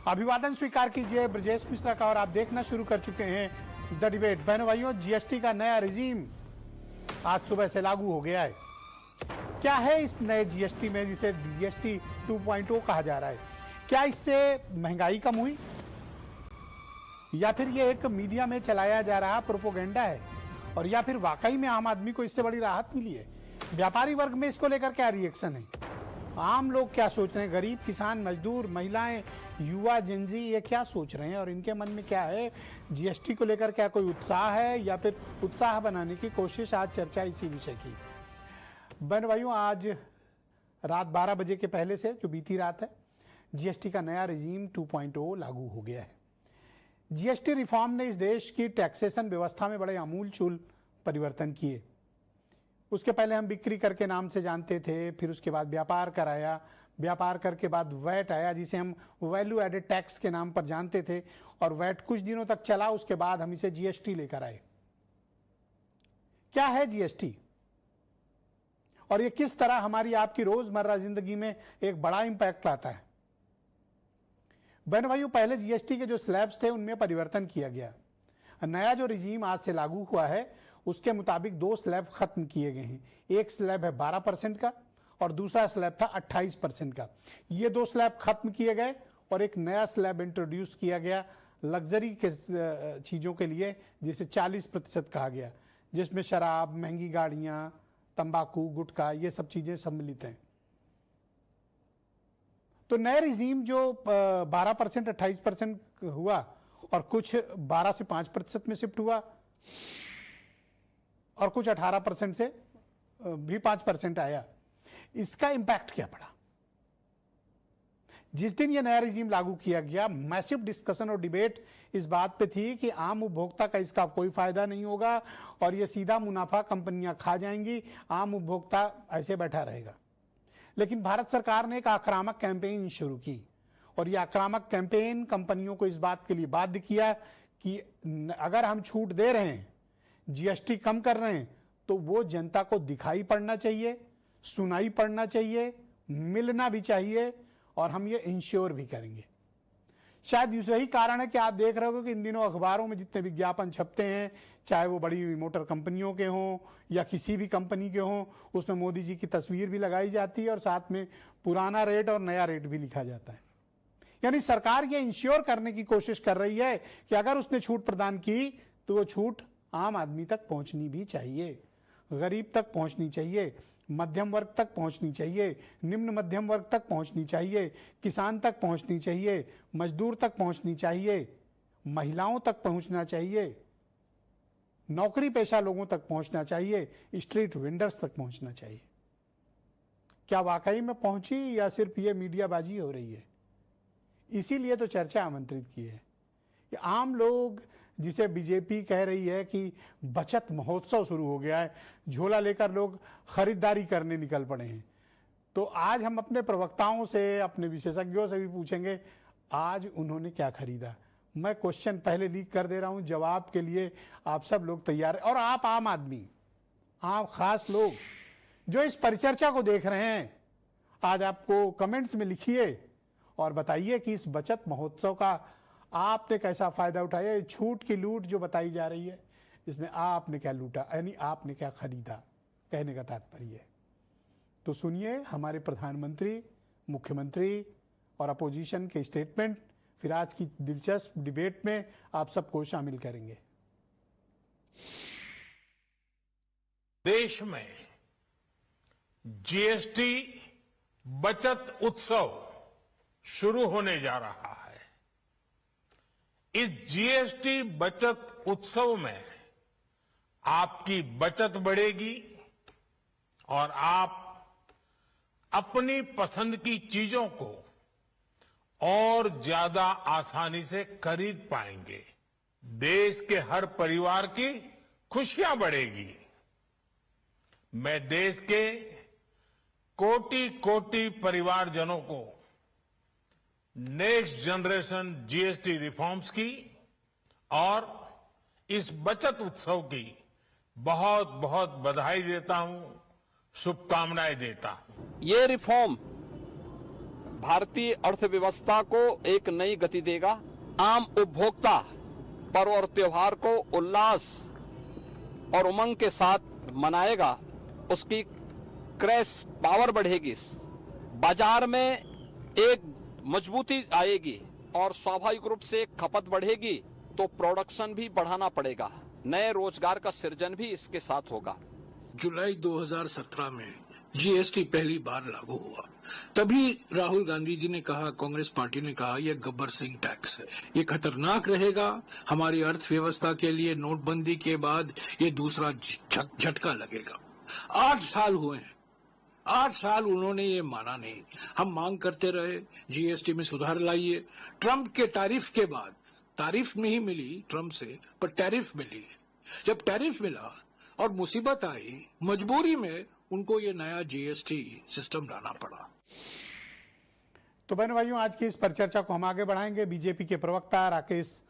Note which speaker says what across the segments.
Speaker 1: अभिवादन स्वीकार कीजिए ब्रजेश मिश्रा का और आप देखना शुरू कर चुके हैं द डिबेट। बहनों भाइयों, जीएसटी का नया रिजीम आज सुबह से लागू हो गया है। क्या है इस नए जीएसटी में जिसे जीएसटी 2.0 कहा जा रहा है? क्या इससे महंगाई कम हुई या फिर ये एक मीडिया में चलाया जा रहा प्रोपोगेंडा है और या फिर वाकई में आम आदमी को इससे बड़ी राहत मिली है? व्यापारी वर्ग में इसको लेकर क्या रिएक्शन है? आम लोग क्या सोच रहे हैं? गरीब, किसान, मजदूर, महिलाएं, युवा, जेनजी ये क्या सोच रहे हैं और इनके मन में क्या है? जीएसटी को लेकर क्या कोई उत्साह है या फिर उत्साह बनाने की कोशिश? आज चर्चा इसी विषय की। बहन भाइयों, आज रात 12 बजे के पहले से जो बीती रात है, जीएसटी का नया रिजीम 2.0 लागू हो गया है। जीएसटी रिफॉर्म ने इस देश की टैक्सेशन व्यवस्था में बड़े आमूल-चूल परिवर्तन किए। उसके पहले हम बिक्री कर के नाम से जानते थे, फिर उसके बाद व्यापार कर आया, व्यापार कर के बाद वैट आया जिसे हम वैल्यू एडेड टैक्स के नाम पर जानते थे, और वैट कुछ दिनों तक चला, उसके बाद हम इसे जीएसटी लेकर आए। क्या है जीएसटी और ये किस तरह हमारी आपकी रोजमर्रा जिंदगी में एक बड़ा इंपैक्ट लाता है? बहन भाइयों, पहले जीएसटी के जो स्लैब्स थे उनमें परिवर्तन किया गया। नया जो रिजीम आज से लागू हुआ है उसके मुताबिक 2 स्लैब खत्म किए गए हैं। एक स्लैब है 12% का और दूसरा स्लैब था 28% का। ये 2 स्लैब खत्म किए गए और एक नया स्लैब इंट्रोड्यूस किया गया लग्जरी के चीज़ों के लिए, जिसे 40% कहा गया, जिसमें शराब, महंगी गाड़ियाँ, तंबाकू, गुटखा ये सब चीज़ें सम्मिलित हैं। तो नए रिजीम जो 12%, 28% हुआ और कुछ 12 से 5% में शिफ्ट हुआ और कुछ 18% से भी 5% आया, इसका इंपैक्ट क्या पड़ा? जिस दिन यह नया रिजीम लागू किया गया, मैसिव डिस्कशन और डिबेट इस बात पे थी कि आम उपभोक्ता का इसका कोई फायदा नहीं होगा और यह सीधा मुनाफा कंपनियां खा जाएंगी, आम उपभोक्ता ऐसे बैठा रहेगा। लेकिन भारत सरकार ने एक आक्रामक कैंपेन शुरू की और यह आक्रामक कैंपेन कंपनियों को इस बात के लिए बाध्य किया कि अगर हम छूट दे रहे हैं, जीएसटी कम कर रहे हैं, तो वो जनता को दिखाई पड़ना चाहिए, सुनाई पड़ना चाहिए, मिलना भी चाहिए और हम ये इंश्योर भी करेंगे। शायद यही कारण है कि आप देख रहे हो कि इन दिनों अखबारों में जितने विज्ञापन छपते हैं, चाहे वो बड़ी मोटर कंपनियों के हों या किसी भी कंपनी के हों, उसमें मोदी जी की तस्वीर भी लगाई जाती है और साथ में पुराना रेट और नया रेट भी लिखा जाता है। यानी सरकार ये इंश्योर करने की कोशिश कर रही है कि अगर उसने छूट प्रदान की तो वो छूट आम आदमी तक पहुंचनी भी चाहिए, गरीब तक पहुंचनी चाहिए, मध्यम वर्ग तक पहुंचनी चाहिए, निम्न मध्यम वर्ग तक पहुंचनी चाहिए, किसान तक पहुंचनी चाहिए, मजदूर तक पहुंचनी चाहिए, महिलाओं तक पहुंचना चाहिए, नौकरी पेशा लोगों तक पहुंचना चाहिए, स्ट्रीट वेंडर्स तक पहुंचना चाहिए। क्या वाकई में पहुंची या सिर्फ ये मीडियाबाजी हो रही है? इसीलिए तो चर्चा आमंत्रित की है कि आम लोग, जिसे बीजेपी कह रही है कि बचत महोत्सव शुरू हो गया है, झोला लेकर लोग खरीदारी करने निकल पड़े हैं, तो आज हम अपने प्रवक्ताओं से, अपने विशेषज्ञों से भी पूछेंगे आज उन्होंने क्या खरीदा। मैं क्वेश्चन पहले लीक कर दे रहा हूं, जवाब के लिए आप सब लोग तैयार हैं। और आप आम आदमी, आप खास लोग जो इस परिचर्चा को देख रहे हैं, आज आपको कमेंट्स में लिखिए और बताइए कि इस बचत महोत्सव का आपने कैसा फायदा उठाया। छूट की लूट जो बताई जा रही है, इसमें आपने क्या लूटा, यानी आपने क्या खरीदा, कहने का तात्पर्य है। तो सुनिए हमारे प्रधानमंत्री, मुख्यमंत्री और अपोजिशन के स्टेटमेंट, फिर आज की दिलचस्प डिबेट में आप सबको शामिल करेंगे।
Speaker 2: देश में जीएसटी बचत उत्सव शुरू होने जा रहा है। इस जीएसटी बचत उत्सव में आपकी बचत बढ़ेगी और आप अपनी पसंद की चीजों को और ज्यादा आसानी से खरीद पाएंगे। देश के हर परिवार की खुशियां बढ़ेगी। मैं देश के कोटि कोटि परिवारजनों को नेक्स्ट जनरेशन जीएसटी रिफॉर्म्स की और इस बचत उत्सव की बहुत बहुत बधाई देता हूं, शुभकामनाएं देता हूं।
Speaker 3: ये रिफॉर्म भारतीय अर्थव्यवस्था को एक नई गति देगा। आम उपभोक्ता पर्व और त्योहार को उल्लास और उमंग के साथ मनाएगा, उसकी क्रय पावर बढ़ेगी, बाजार में एक मजबूती आएगी और स्वाभाविक रूप से खपत बढ़ेगी तो प्रोडक्शन भी बढ़ाना पड़ेगा, नए रोजगार का सृजन भी इसके साथ होगा।
Speaker 4: जुलाई 2017 में जीएसटी पहली बार लागू हुआ, तभी राहुल गांधी जी ने कहा, कांग्रेस पार्टी ने कहा, यह गब्बर सिंह टैक्स है, ये खतरनाक रहेगा हमारी अर्थव्यवस्था के लिए। नोटबंदी के बाद ये दूसरा झटका लगेगा। 8 साल हुए हैं, 8 साल उन्होंने ये माना नहीं। हम मांग करते रहे जीएसटी में सुधार लाइए। ट्रंप के टैरिफ के बाद, तारीफ नहीं मिली ट्रंप से, पर टैरिफ मिली। जब टैरिफ मिला और मुसीबत आई, मजबूरी में उनको ये नया जीएसटी सिस्टम लाना पड़ा।
Speaker 1: तो बहनों भाइयों, आज की इस परिचर्चा को हम आगे बढ़ाएंगे। बीजेपी के प्रवक्ता राकेश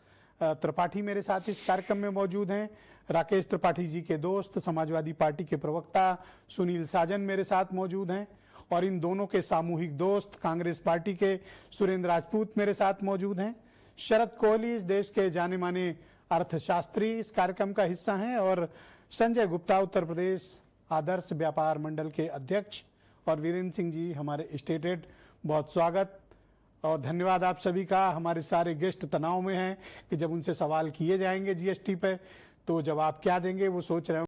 Speaker 1: त्रिपाठी मेरे साथ इस कार्यक्रम में मौजूद हैं। राकेश त्रिपाठी जी के दोस्त समाजवादी पार्टी के प्रवक्ता सुनील साजन मेरे साथ मौजूद हैं, और इन दोनों के सामूहिक दोस्त कांग्रेस पार्टी के सुरेंद्र राजपूत मेरे साथ मौजूद हैं। शरद कोहली इस देश के जाने माने अर्थशास्त्री इस कार्यक्रम का हिस्सा हैं, और संजय गुप्ता उत्तर प्रदेश आदर्श व्यापार मंडल के अध्यक्ष, और वीरेंद्र सिंह जी हमारे स्टेट हेड। बहुत स्वागत और धन्यवाद आप सभी का। हमारे सारे गेस्ट तनाव में हैं कि जब उनसे सवाल किए जाएंगे जीएसटी पे तो जवाब क्या देंगे, वो सोच रहे हैं।